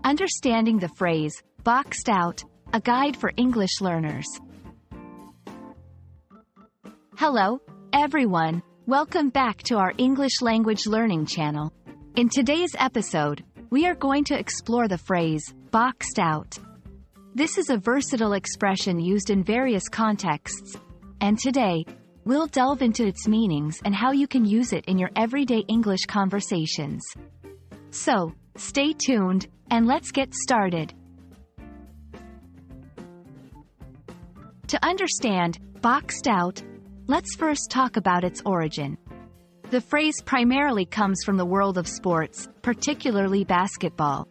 Understanding the phrase, boxed out, a guide for English learners. Hello, everyone. Welcome back to our English language learning channel. In today's episode, we are going to explore the phrase, boxed out. This is a versatile expression used in various contexts, and today, we'll delve into its meanings and how you can use it in your everyday English conversations. So, stay tuned, and let's get started. To understand boxed out, let's first talk about its origin. The phrase primarily comes from the world of sports, particularly basketball.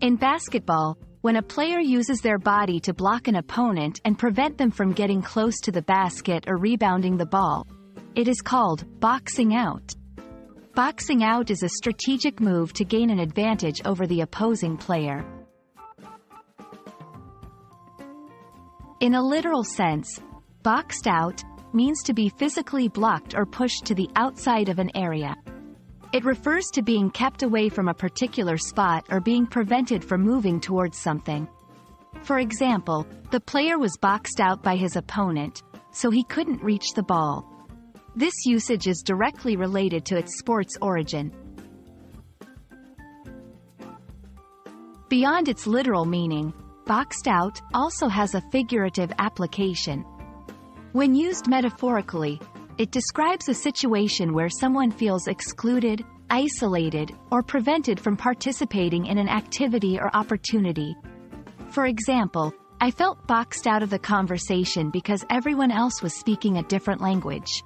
In basketball, when a player uses their body to block an opponent and prevent them from getting close to the basket or rebounding the ball, it is called boxing out. Boxing out is a strategic move to gain an advantage over the opposing player. In a literal sense, boxed out means to be physically blocked or pushed to the outside of an area. It refers to being kept away from a particular spot or being prevented from moving towards something. For example, the player was boxed out by his opponent, so he couldn't reach the ball. This usage is directly related to its sports origin. Beyond its literal meaning, boxed out also has a figurative application. When used metaphorically, it describes a situation where someone feels excluded, isolated, or prevented from participating in an activity or opportunity. For example, I felt boxed out of the conversation because everyone else was speaking a different language.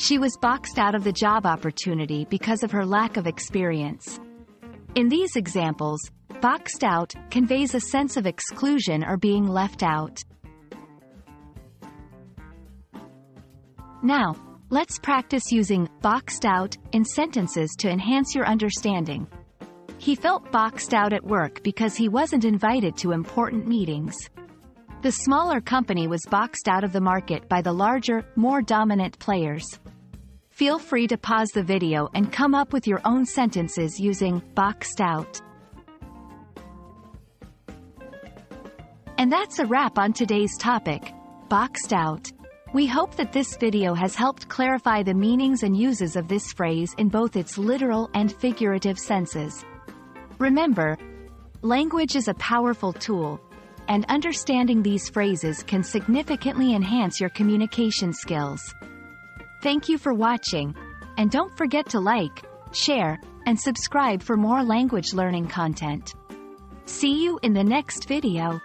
She was boxed out of the job opportunity because of her lack of experience. In these examples, boxed out conveys a sense of exclusion or being left out. Now, let's practice using boxed out in sentences to enhance your understanding. He felt boxed out at work because he wasn't invited to important meetings. The smaller company was boxed out of the market by the larger, more dominant players. Feel free to pause the video and come up with your own sentences using boxed out. And that's a wrap on today's topic, boxed out. We hope that this video has helped clarify the meanings and uses of this phrase in both its literal and figurative senses. Remember, language is a powerful tool, and understanding these phrases can significantly enhance your communication skills. Thank you for watching, and don't forget to like, share, and subscribe for more language learning content. See you in the next video.